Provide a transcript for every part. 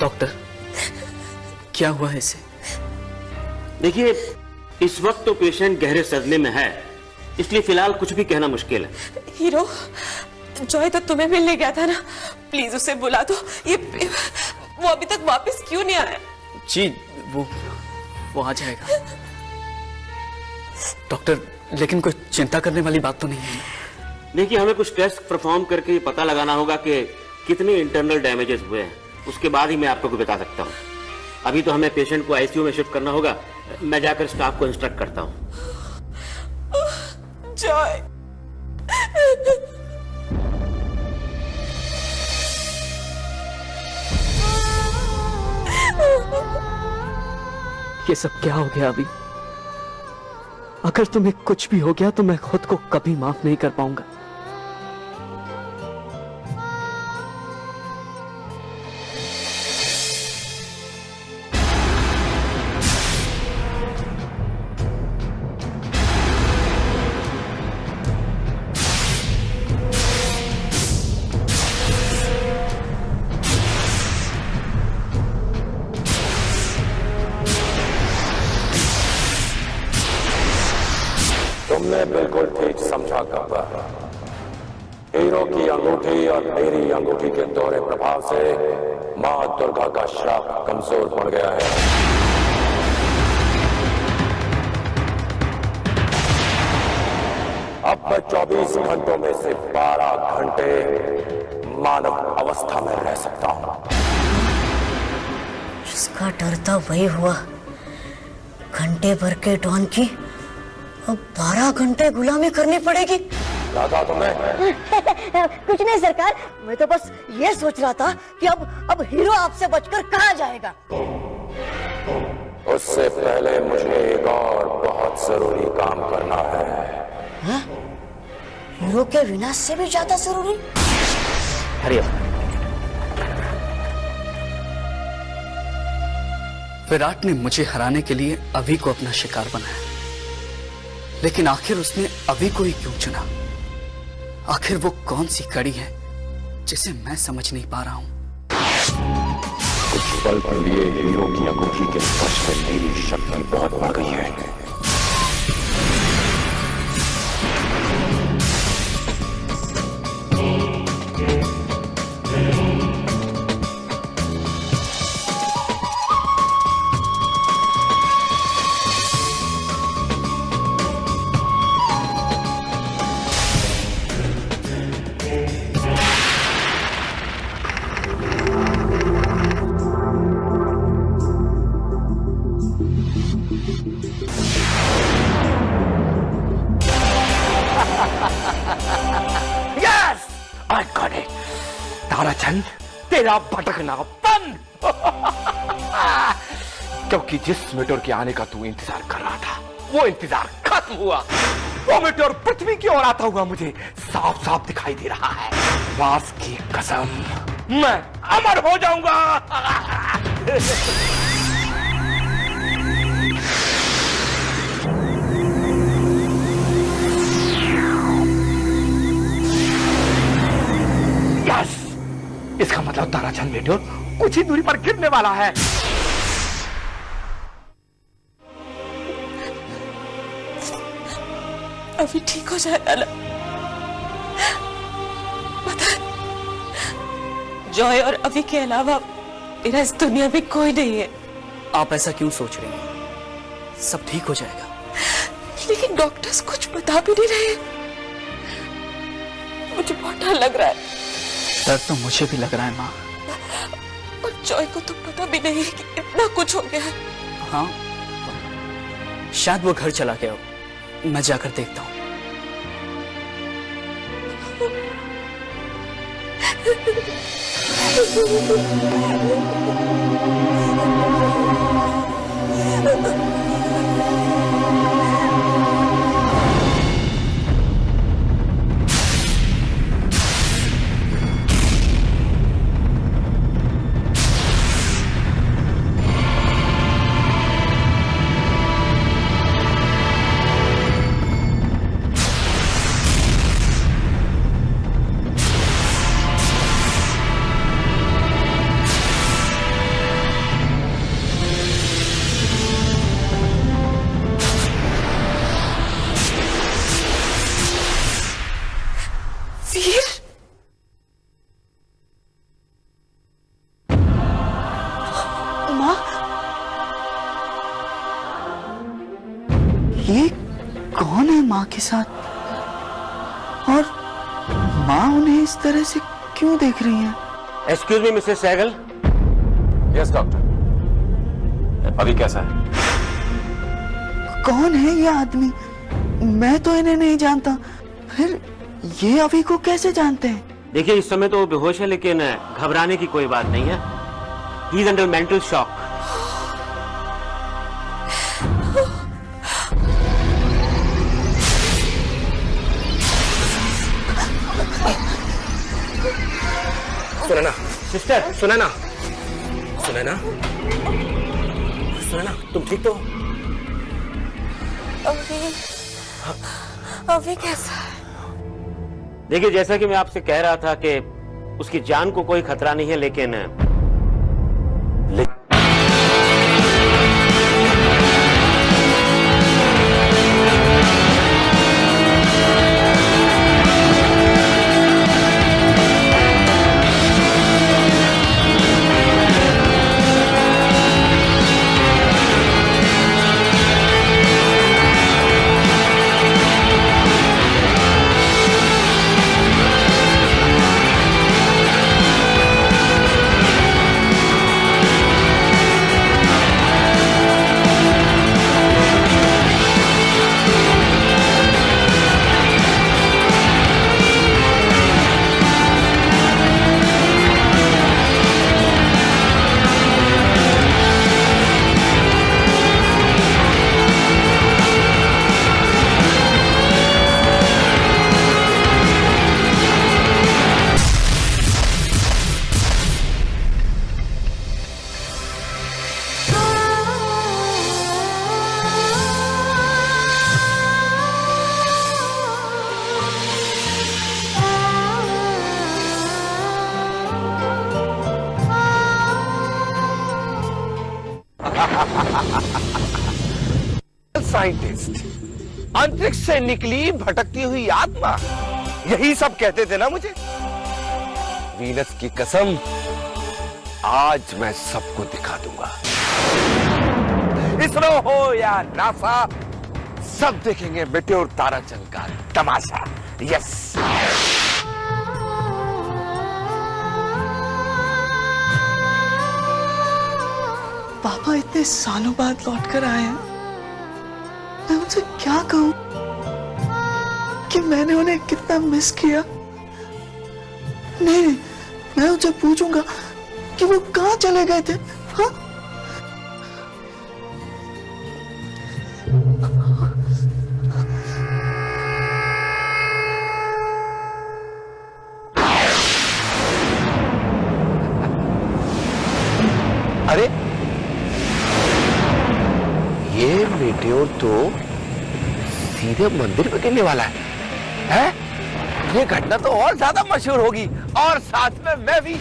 Doctor, क्या हुआ है इसे? देखिए, इस वक्त तो पेशेंट गहरे सदमे में है, इसलिए फिलहाल कुछ भी कहना मुश्किल है। हीरो, जॉय तो तुम्हें मिलने गया था ना, प्लीज उसे बुला दो। ये वो अभी तक वापस क्यों नहीं आया? जी, वो आ जाएगा। डॉक्टर, लेकिन कोई चिंता करने वाली बात तो नहीं है? देखिए, हमें कुछ टेस्ट परफॉर्म करके ये पता लगाना होगा कि कितने इंटरनल डैमेजेस हुए हैं, उसके बाद ही मैं आपको बता सकता हूँ। अभी तो हमें पेशेंट को आईसीयू में शिफ्ट करना होगा। मैं जाकर स्टाफ को इंस्ट्रक्ट करता हूँ। जॉय, ये सब क्या हो गया अभी? अगर तुम्हें कुछ भी हो गया तो मैं खुद को कभी माफ नहीं कर पाऊंगा। तुमने बिल्कुल ठीक समझा गब्बर। हीरो की अंगूठी और मेरी अंगूठी के दोहरे प्रभाव से मां दुर्गा का श्राप कमजोर पड़ गया है। अब मैं 24 घंटों में से 12 घंटे मानव अवस्था में रह सकता हूं। जिसका डर था वही हुआ। घंटे भर के डॉन की अब 12 घंटे गुलामी करनी पड़ेगी। लगा तुम्हें? कुछ नहीं सरकार, मैं तो बस ये सोच रहा था कि अब हीरो आपसे बचकर कहाँ जाएगा। उससे पहले मुझे एक और बहुत जरूरी काम करना है। हा? हीरो के विनाश से भी ज्यादा जरूरी? हरिया, विराट ने मुझे हराने के लिए अभी को अपना शिकार बनाया, लेकिन आखिर उसने अभी को ही क्यों चुना? आखिर वो कौन सी कड़ी है जिसे मैं समझ नहीं पा रहा हूं? कुछ पल के लिए हीरो की अंगूठी के स्पर्श से मेरी शक्ति बहुत बढ़ गई है। ताराचंद, तेरा भटकना बंद। क्योंकि जिस मेटोर के आने का तू इंतजार कर रहा था, वो इंतजार खत्म हुआ। वो मेटोर पृथ्वी की ओर आता हुआ मुझे साफ साफ दिखाई दे रहा है। वास की कसम, मैं अमर हो जाऊंगा। इसका मतलब ताराचंद मेटोर कुछ ही दूरी पर गिरने वाला है। अभी ठीक हो जाएगा ना? पता है, जॉय और अभी के अलावा मेरा इस दुनिया में कोई नहीं है। आप ऐसा क्यों सोच रही हैं? सब ठीक हो जाएगा। लेकिन डॉक्टर्स कुछ बता भी नहीं रहे। मुझे बहुत डर लग रहा है। डर तो मुझे भी लग रहा है माँ। और जॉय को तो पता भी नहीं कि इतना कुछ हो गया है। हाँ, शायद वो घर चला गया हो। मैं जाकर देखता हूँ। वीर, माँ, ये कौन है माँ के साथ? और माँ उन्हें इस तरह से क्यों देख रही है? Excuse me Mrs Sehgal. Yes doctor, अभी कैसा है? कौन है ये आदमी? मैं तो इन्हें नहीं जानता, फिर ये अभी को कैसे जानते हैं? देखिए, इस समय तो वो बेहोश है, लेकिन घबराने की कोई बात नहीं है। He is under mental shock. Sunaina, sister, Sunaina, Sunaina, Sunaina, तुम ठीक तो? अभी कैसा है? देखिए, जैसा कि मैं आपसे कह रहा था कि उसकी जान को कोई खतरा नहीं है, लेकिन साइंटिस्ट, अंतरिक्ष से निकली भटकती हुई आत्मा, यही सब कहते थे ना मुझे। वीनस की कसम, आज मैं सबको दिखा दूंगा। इसरो हो या नासा, सब देखेंगे मेटेओर ताराचंद का तमाशा। यस। पापा इतने सालों बाद लौट कर आए हैं, मैं उनसे क्या कहूं कि मैंने उन्हें कितना मिस किया? नहीं, मैं उनसे पूछूंगा कि वो कहां चले गए थे। हाँ? अरे, ये मेटेओर तो सीधे मंदिर में गिरने वाला है, हैं? ये घटना तो और ज्यादा मशहूर होगी, और साथ में मैं भी।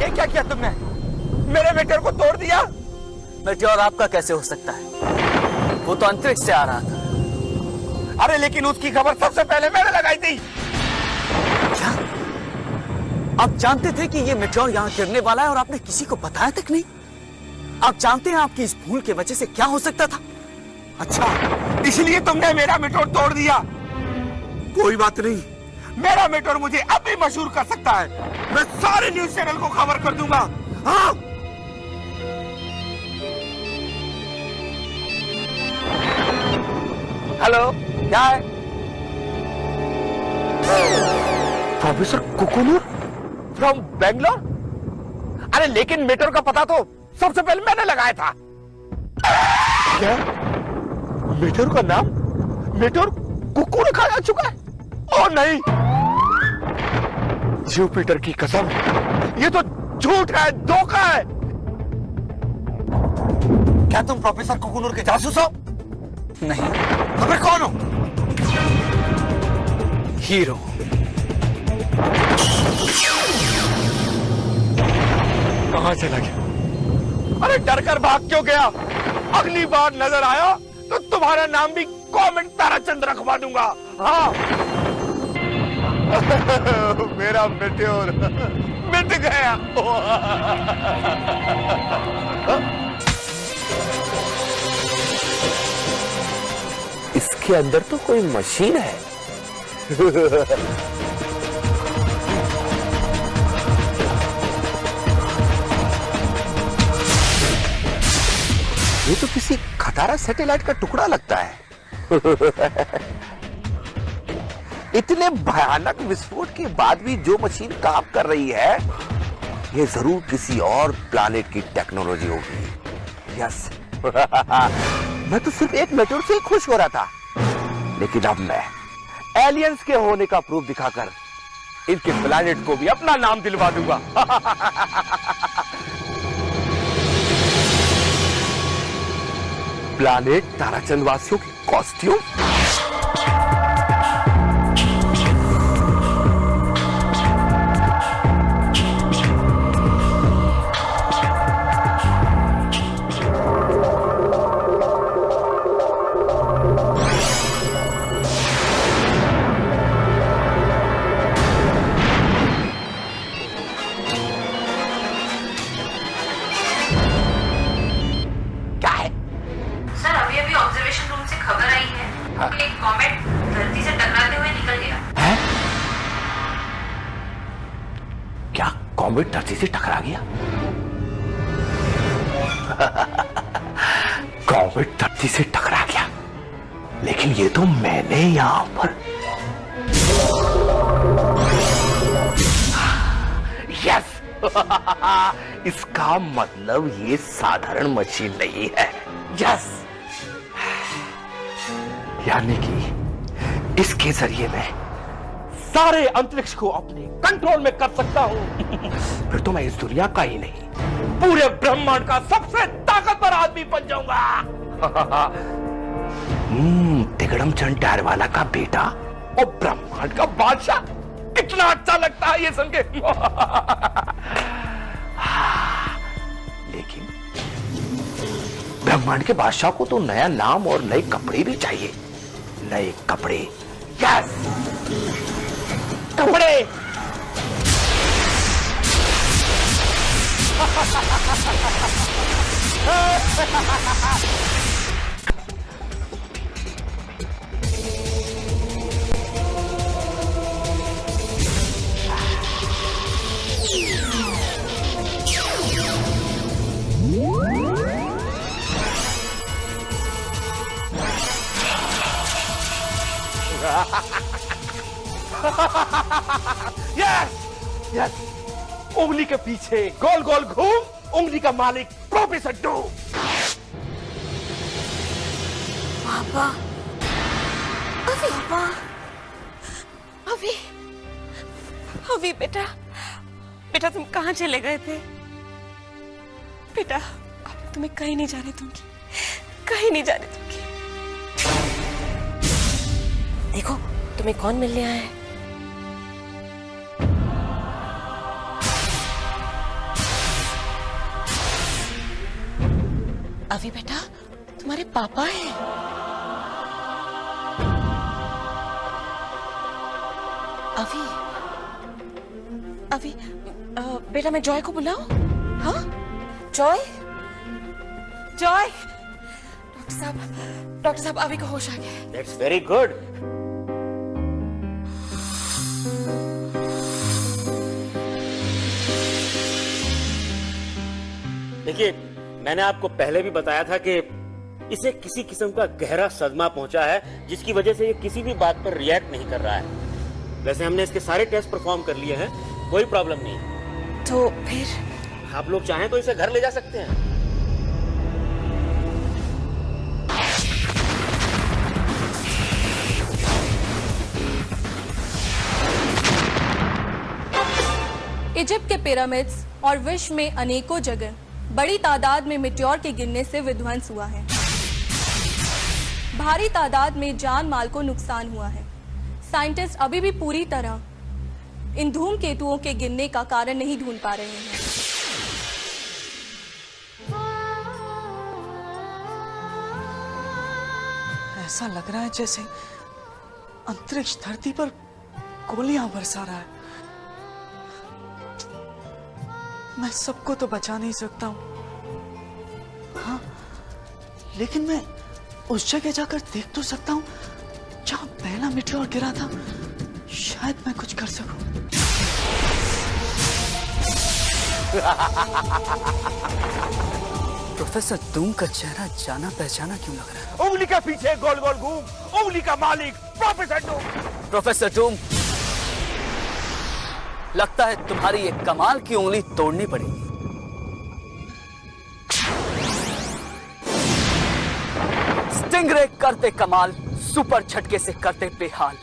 ये क्या किया तुमने? मेरे मेटेओर को तोड़ दिया। मेटेओर आपका कैसे हो सकता है? वो तो अंतरिक्ष से आ रहा था। अरे लेकिन उसकी खबर सबसे पहले मैंने लगाई थी। क्या आप जानते थे कि ये मेटेओर यहाँ गिरने वाला है और आपने किसी को बताया तक नहीं? आप जानते हैं आपकी इस भूल की वजह से क्या हो सकता था? अच्छा, इसलिए तुमने मेरा मेटेओर तोड़ दिया। कोई बात नहीं, मेरा मेटेओर मुझे अब भी मशहूर कर सकता है। मैं सारे न्यूज चैनल को खबर कर दूंगा। हाँ? हेलो, क्या है? Professor Kukunoor from Bangalore. अरे लेकिन मेटेओर का पता तो सबसे पहले मैंने लगाया था। क्या? मेटेओर का नाम मेटेओर कुकू रखा जा चुका है? ओ नहीं, जुपिटर की कसम, ये तो झूठ है, धोखा है। क्या तुम प्रोफेसर कुकुनूर के जासूस हो? नहीं, तो फिर कौन हो? हीरो। कहां चला गया? अरे डर कर भाग क्यों गया? अगली बार नजर आया तो तुम्हारा नाम भी कॉमेंट ताराचंद रखवा दूंगा। हाँ। मेरा मेट्योर मिट गया। इसके अंदर तो कोई मशीन है। ये तो किसी खटारा सैटेलाइट का टुकड़ा लगता है। इतने भयानक विस्फोट के बाद भी जो मशीन काम कर रही है, ये जरूर किसी और प्लैनेट की टेक्नोलॉजी होगी। यस। मैं तो सिर्फ एक मेट्योर से ही खुश हो रहा था, लेकिन अब मैं एलियंस के होने का प्रूफ दिखाकर इनके प्लैनेट को भी अपना नाम दिलवा दूंगा। प्लैनेट ताराचंद वासियों की कॉस्ट्यूम। एक कॉमेट धरती से टकराते हुए निकल गया है। क्या कॉमेट धरती से टकरा गया? कॉमेट धरती से टकरा गया, लेकिन ये तो मैंने यहां पर। यस। इसका मतलब ये साधारण मशीन नहीं है। यस। यानी कि इसके जरिए मैं सारे अंतरिक्ष को अपने कंट्रोल में कर सकता हूं। फिर तो मैं इस दुनिया का ही नहीं, पूरे ब्रह्मांड का सबसे ताकतवर आदमी बन जाऊंगा। तिगड़म चंद डारवाला का बेटा और ब्रह्मांड का बादशाह, कितना अच्छा लगता है ये सुन के। लेकिन ब्रह्मांड के बादशाह को तो नया नाम और नए कपड़े भी चाहिए। नए कपड़े। यस, कपड़े। यस यस, उंगली के पीछे गोल गोल घूम, उंगली का मालिक प्रोफेसर डू। पापा, पापा, अभी अभी बेटा, बेटा तुम कहाँ चले गए थे? बेटा तुम्हें कहीं नहीं जाने दूंगी, कहीं नहीं जाने दूंगी। देखो तुम्हें कौन मिलने आया है। अभी बेटा तुम्हारे पापा हैं। अभी बेटा मैं जॉय को बुलाऊं? हाँ जॉय, जॉय। डॉक्टर साहब अभी को होश आ गया। That's very good. देखिए, मैंने आपको पहले भी बताया था कि इसे किसी किस्म का गहरा सदमा पहुंचा है, जिसकी वजह से ये किसी भी बात पर रिएक्ट नहीं कर रहा है। वैसे हमने इसके सारे टेस्ट परफॉर्म कर लिए हैं, कोई प्रॉब्लम नहीं। तो फिर आप लोग चाहें तो इसे घर ले जा सकते हैं। इजिप्ट के पिरामिड्स और विश्व में अनेकों जगह बड़ी तादाद में मिट्योर के गिरने से विध्वंस हुआ है। भारी तादाद में जान माल को नुकसान हुआ है। साइंटिस्ट अभी भी पूरी तरह इन धूमकेतुओं के गिरने का कारण नहीं ढूंढ पा रहे हैं। ऐसा लग रहा है जैसे अंतरिक्ष धरती पर गोलियां बरसा रहा है। मैं सबको तो बचा नहीं सकता हूं, हाँ, लेकिन मैं उस जगह जाकर देख तो सकता हूं जहां पहला मीटियोर गिरा था। शायद मैं कुछ कर सकूं। प्रोफेसर डूम का चेहरा जाना पहचाना क्यों लग रहा है? उंगली के पीछे गोल गोल घूम, उंगली का मालिक प्रोफेसर डूम। प्रोफेसर डूम, लगता है तुम्हारी एक कमाल की उंगली तोड़नी पड़ेगी। स्टिंगरे करते कमाल, सुपर झटके से करते बेहाल।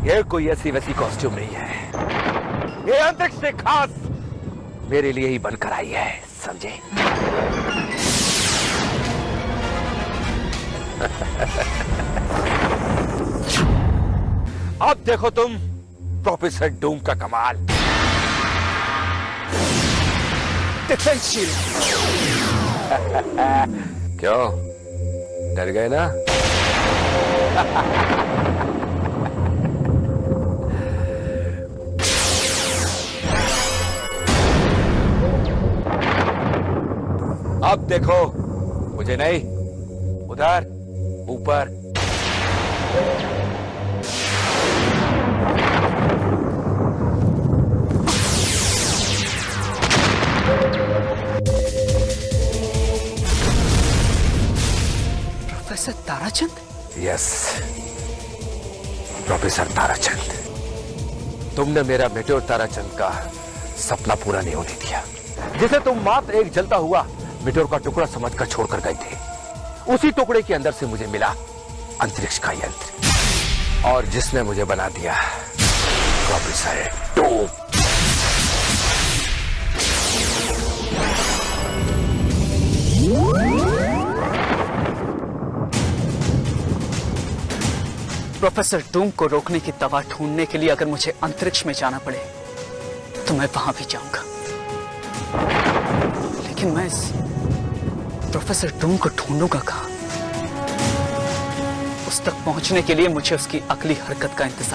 ये कोई ऐसी वैसी कॉस्ट्यूम नहीं है, ये अंतरिक्ष से खास मेरे लिए ही बनकर आई है, समझे? अब देखो तुम प्रोफेसर डूम का कमाल। Defence shield. क्यों डर गए ना? अब देखो मुझे नहीं, उधर ऊपर। Professor Tarachand? Yes, professor Tarachand. तुमने मेरा मेटेओर ताराचंद का सपना पूरा नहीं होने दिया, जिसे तुम मात्र एक जलता हुआ मेटेओर का टुकड़ा समझकर छोड़कर गए थे। उसी टुकड़े के अंदर से मुझे मिला अंतरिक्ष का यंत्र, और जिसने मुझे बना दिया प्रोफेसर डूम। प्रोफेसर डूम को रोकने की दवा ढूंढने के लिए अगर मुझे अंतरिक्ष में जाना पड़े तो मैं वहां भी जाऊंगा, लेकिन मैं इस प्रोफेसर डूम को ढूंढूंगा कहां? उस तक पहुंचने के लिए मुझे उसकी अगली हरकत का इंतजार